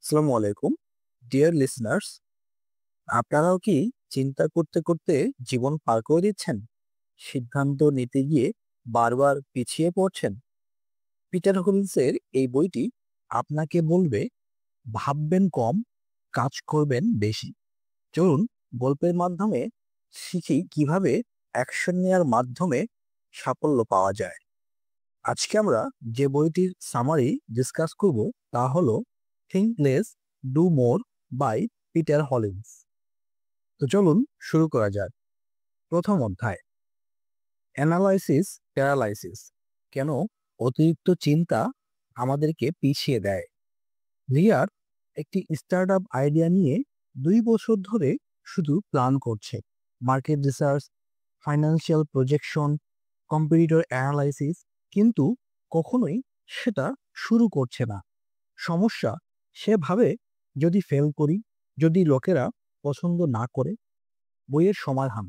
আসসালামু আলাইকুম deer listeners. আপনারাও কি চিন্তা করতে করতে জীবন পার করে দিচ্ছেন? সিদ্ধান্ত নিতে গিয়ে বারবার পিছিয়ে পড়ছেন? পিটার হলিন্সের এই বইটি আপনাকে বলবে ভাববেন কম, কাজ করবেন বেশি। চলুন গল্পের মাধ্যমে শিখি কিভাবে অ্যাকশন নেওয়ার মাধ্যমে সাফল্য পাওয়া যায়। আজকে আমরা যে বইটির সামারি ডিসকাস করব তা হলো think less do more by Peter Hollins. তো চলুন শুরু করা যাক। প্রথম অধ্যায়, অ্যানালাইসিস প্যারালাইসিস। কেন অতিরিক্ত চিন্তা আমাদেরকে পিছিয়ে দেয়। রিয়ার একটি স্টার্টআপ আইডিয়া নিয়ে 2 বছর ধরে শুধু প্ল্যান করছে, market research, financial projection, competitor analysis, কিন্তু কখনোই সেটা শুরু করছে না। সমস্যা, সে ভাবে যদি ফেল করি, যদি লোকেরা পছন্দ না করে। বইয়ের সমাধান,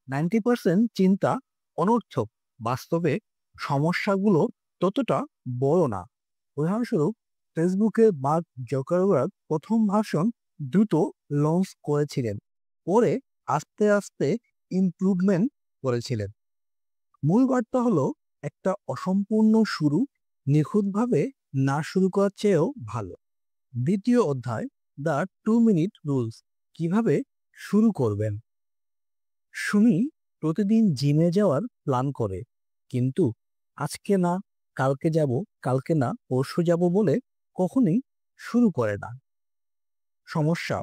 90% চিন্তা অনর্থক, বাস্তবে সমস্যাগুলো ততটা বড় না। উদাহরণস্বরূপ, ফেসবুকে মার্ক জকারবার্গ প্রথম ভার্সন দ্রুত লঞ্চ করেছিলেন, পরে আস্তে আস্তে ইমপ্রুভমেন্ট করেছিলেন। মূল বার্তা হলো একটা অসম্পূর্ণ শুরু নিখুঁতভাবে না শুরু করার চেয়েও ভালো। দ্বিতীয় অধ্যায়, দ্য 2 মিনিট রুলস। কিভাবে শুরু করবেন। সুমি প্রতিদিন জিমে যাওয়ার প্ল্যান করে, কিন্তু আজকে না, কালকে যাব, কালকে না পরশু যাব বলে কখনোই শুরু করে না। সমস্যা,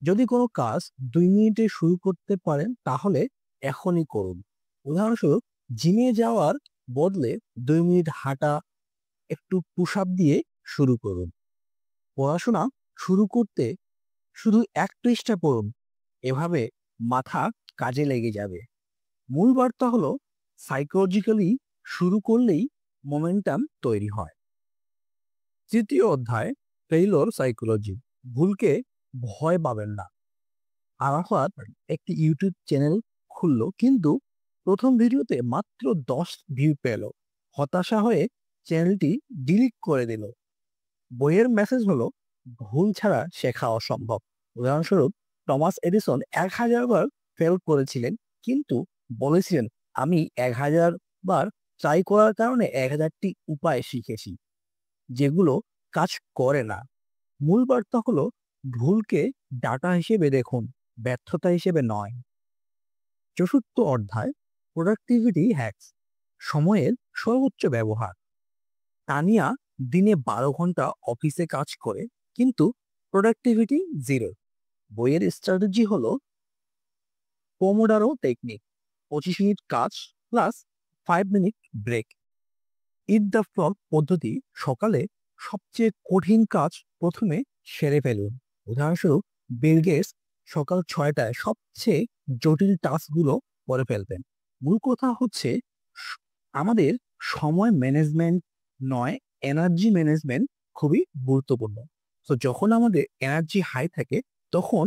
যদি কোনো কাজ 2 মিনিটে শুরু করতে পারেন তাহলে এখনই করুন। উদাহরণস্বরূপ, জিমে যাওয়ার বদলে 2 মিনিট হাঁটা, একটু পুশ আপ দিয়ে শুরু করুন। পড়াশোনা শুরু করতে শুধু 1 পৃষ্ঠা পড়ুন, এভাবে মাথা কাজে লেগে যাবে। মূল বার্তা হলো সাইকোলজিক্যালি শুরু করলেই মোমেন্টাম তৈরি হয়। তৃতীয় অধ্যায়, ফেইলর সাইকোলজি। ভুলকে ভয় পাবেন না। আরাফাত একটি ইউটিউব চ্যানেল খুললো, কিন্তু প্রথম ভিডিওতে মাত্র 10 ভিউ পেল। হতাশা হয়ে চ্যানেলটি ডিলিট করে দিল। বইয়ের মেসেজ হলো ভুল ছাড়া শেখা অসম্ভব। উদাহরণস্বরূপ, টমাস এডিসন 1000 বার ফেল করেছিলেন, কিন্তু বলেছিলেন আমি 1000 বার ট্রাই করার কারণে 1000টি উপায় শিখেছি, যেগুলো কাজ করে না। মূল বার্তা হলো ভুলকে ডাটা হিসেবে দেখুন, ব্যর্থতা হিসেবে নয়। চতুর্থ অধ্যায়, প্রোডাক্টিভিটি হ্যাকস। সময়ের সর্বোচ্চ ব্যবহার। তানিয়া দিনে 12 ঘন্টা অফিসে কাজ করে, কিন্তু প্রোডাক্টিভিটি জিরো। বইয়ের স্ট্র্যাটেজি হলো পোমোডারো টেকনিক, 25 মিনিট কাজ plus 5 minute break. Eat the frog পদ্ধতি, সকালে সবচেয়ে কঠিন কাজ প্রথমে সেরে ফেলুন। উদাহরণস্বরূপ, বিল গেটস সকাল 6টায় সবচেয়ে জটিল টাস্কগুলো করে ফেলতেন। মূল কথা হচ্ছে আমাদের সময় ম্যানেজমেন্ট নয়, এনার্জি ম্যানেজমেন্ট খুবই গুরুত্বপূর্ণ। তো যখন আমাদের এনার্জি হাই থাকে, তখন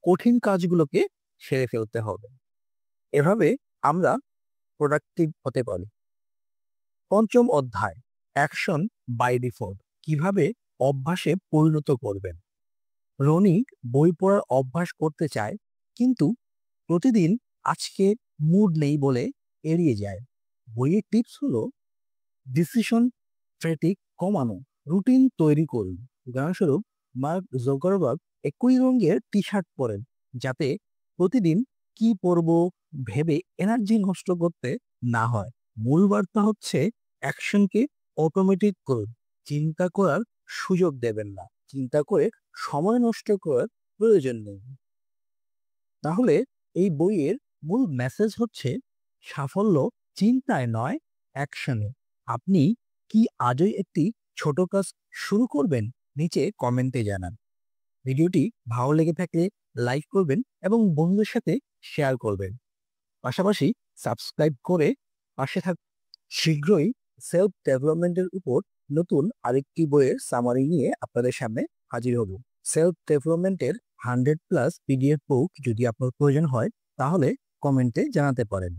কঠিন কাজগুলোকে সেরে ফেলতে হবে। এভাবে আমরা প্রোডাক্টিভ হতে পারি। পঞ্চম অধ্যায়, অ্যাকশন বাই ডিফল্ট। কিভাবে অভ্যাসে পরিণত করবেন। রনি বই পড়ার অভ্যাস করতে চায়, কিন্তু প্রতিদিন আজকে মুড নেই বলে এড়িয়ে যায়। বইয়ের টিপস হলো ডিসিশন ফ্যাটিক কমানো, রুটিন তৈরি করুন। উদাহরণস্বরূপ, মার্ক জোকারবার্গ একই রঙের টি শার্ট পরেন, যাতে প্রতিদিন কি পরবো ভেবে এনার্জি নষ্ট করতে না হয়। মূল বার্তা হচ্ছে অ্যাকশনকে অটোমেটিক করুন, চিন্তা করার সুযোগ দেবেন না, চিন্তা করে সময় নষ্ট করার প্রয়োজন নেই। তাহলে এই বইয়ের মূল মেসেজ হচ্ছে সাফল্য চিন্তায় নয়, অ্যাকশনে। আপনি কি আজই একটি ছোট কাজ শুরু করবেন? নিচে কমেন্টে জানান। ভিডিওটি ভালো লেগে থাকলে লাইক করবেন এবং বন্ধুদের সাথে শেয়ার করবেন। পাশাপাশি সাবস্ক্রাইব করে পাশে থাক। শীঘ্রই সেলফ ডেভেলপমেন্টের উপর নতুন আরেকটি বইয়ের সামারি নিয়ে আপনাদের সামনে হাজির হব। সেলফ ডেভেলপমেন্টের 100+ পিডিএফ বুক যদি আপনার প্রয়োজন হয়, তাহলে কমেন্টে জানাতে পারেন।